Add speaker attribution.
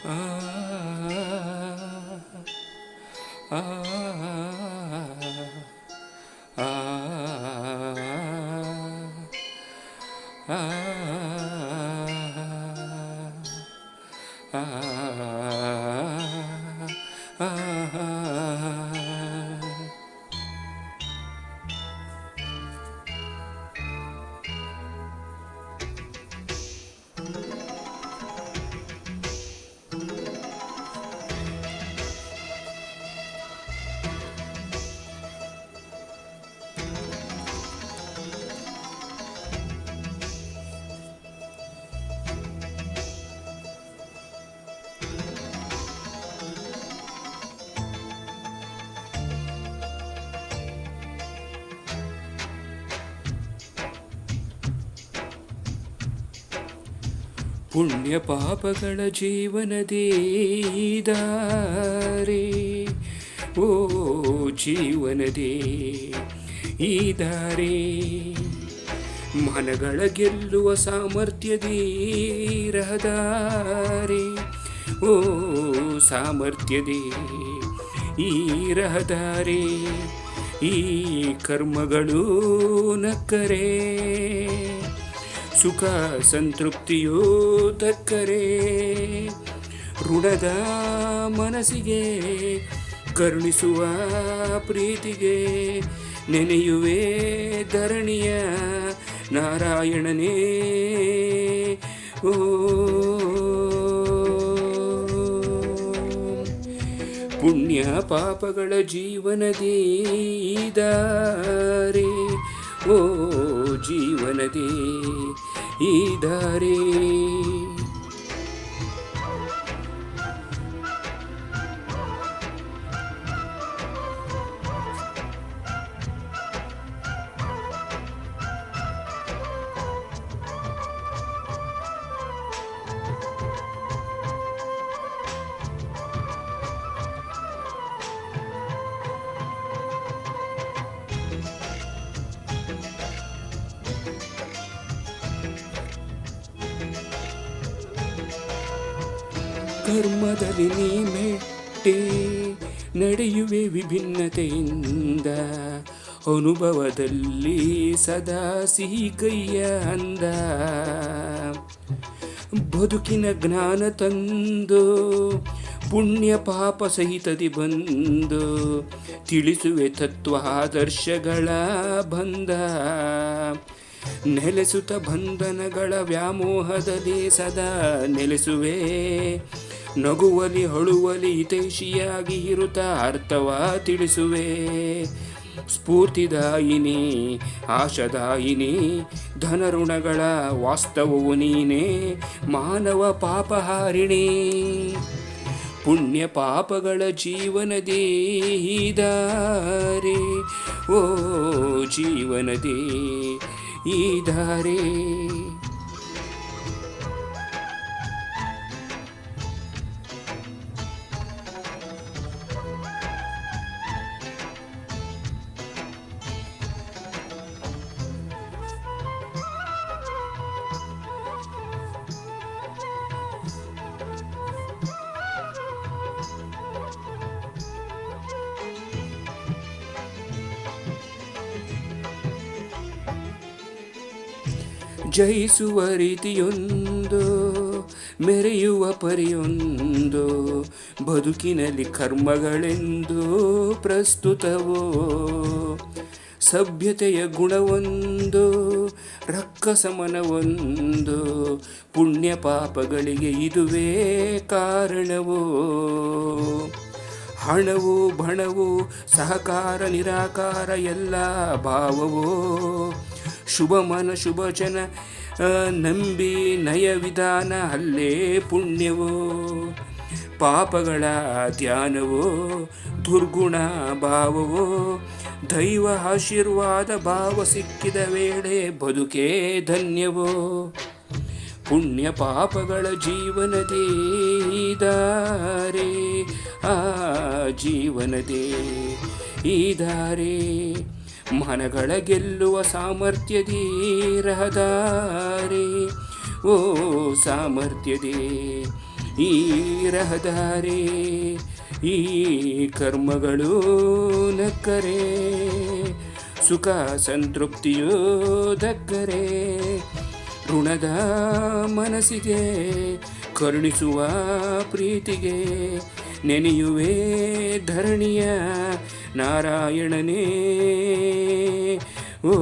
Speaker 1: ಆ ಆ ಆ ಆ ಪುಣ್ಯ ಪಾಪಗಳ ಜೀವನದೇ ದಾರಿ, ಓ ಜೀವನದೇ ಈ ದಾರಿ, ಮನಗಳ ಗೆಲ್ಲುವ ಸಾಮರ್ಥ್ಯದೇ ರಹದಾರಿ, ಓ ಸಾಮರ್ಥ್ಯದೇ ಈ ರಹದಾರಿ, ಈ ಕರ್ಮಗಳು ನಕ್ಕರೆ ಸುಖ ಸಂತೃಪ್ತಿಯೋ ದಕ್ಕರೆ, ಋಣದ ಮನಸ್ಸಿಗೆ ಕರುಣಿಸುವ ಪ್ರೀತಿಗೆ ನೆನೆಯುವೆ ಧರಣಿಯ ನಾರಾಯಣನೇ. ಓ ಪುಣ್ಯ ಪಾಪಗಳ ಜೀವನದೇ ದಾರಿ, ಓ ಜೀವನದೇ ಈ ದಾರಿ. ಕರ್ಮದಲ್ಲಿ ನೀ ಮೆಟ್ಟಿ ನಡೆಯುವೆ ವಿಭಿನ್ನತೆಯಿಂದ, ಅನುಭವದಲ್ಲಿ ಸದಾ ಸಿಹಿ ಕೈಯ ಅಂದ, ಬದುಕಿನ ಜ್ಞಾನ ತಂದು ಪುಣ್ಯ ಪಾಪ ಸಹಿತದಿ ಬಂದು ತಿಳಿಸುವೆ ತತ್ವ ಆದರ್ಶಗಳ ಬಂದ, ನೆಲೆಸುತ್ತ ಬಂಧನಗಳ ವ್ಯಾಮೋಹದಲ್ಲಿ ಸದಾ ನೆಲೆಸುವೆ, ನಗುವಲಿ ಅಳುವಲಿ ಹಿತೈಷಿಯಾಗಿ ಇರುತ್ತ ಅರ್ಥವ ತಿಳಿಸುವೆ, ಸ್ಫೂರ್ತಿದಾಯಿನಿ ಆಶದಾಯಿನಿ ಧನಋಣಗಳ ವಾಸ್ತವವು ನೀನೇ, ಮಾನವ ಪಾಪಹಾರಿಣಿ. ಪುಣ್ಯ ಪಾಪಗಳ ಜೀವನದೇ ದಾರಿ, ಓ ಜೀವನದೇ ಈ ದಾರಿ. ಜಯಿಸುವ ರೀತಿಯೊಂದು, ಮೆರೆಯುವ ಪರಿಯೊಂದು, ಬದುಕಿನಲ್ಲಿ ಕರ್ಮಗಳೆಂದು ಪ್ರಸ್ತುತವೋ, ಸಭ್ಯತೆಯ ಗುಣವೊಂದು ರಕ್ಕಸಮನವೊಂದು, ಪುಣ್ಯ ಪಾಪಗಳಿಗೆ ಇದುವೇ ಕಾರಣವೋ, ಹಣವು ಬಣವು ಸಹಕಾರ ನಿರಾಕಾರ ಎಲ್ಲ ಭಾವವೋ, ಶುಭ ಮನ ಶುಭ ಜನ ನಂಬಿ ನಯ ವಿಧಾನ ಅಲ್ಲೇ ಪುಣ್ಯವೋ, ಪಾಪಗಳ ಧ್ಯಾನವೋ ದುರ್ಗುಣ ಭಾವವೋ, ದೈವ ಆಶೀರ್ವಾದ ಭಾವ ಸಿಕ್ಕಿದ ವೇಳೆ ಬದುಕೇ ಧನ್ಯವೋ. ಪುಣ್ಯ ಪಾಪಗಳ ಜೀವನದೇ ದಾರಿ, ಆ ಜೀವನದೇ ಈ ದಾರಿ, ಮನಗಳ ಗೆಲ್ಲುವ ಸಾಮರ್ಥ್ಯದೇ ರಹದಾರಿ, ಓ ಸಾಮರ್ಥ್ಯದೇ ಈ ರಹದಾರಿ ಈ ಕರ್ಮಗಳು ನಕ್ಕರೆ ಸುಖ ಸಂತೃಪ್ತಿಯೋ ದಕ್ಕರೆ ಋಣದ ಮನಸ್ಸಿಗೆ ಕರುಣಿಸುವ ಪ್ರೀತಿಗೆ ನೆನೆಯುವೆ ಧರಣಿಯ ನಾರಾಯಣನೇ. ಓ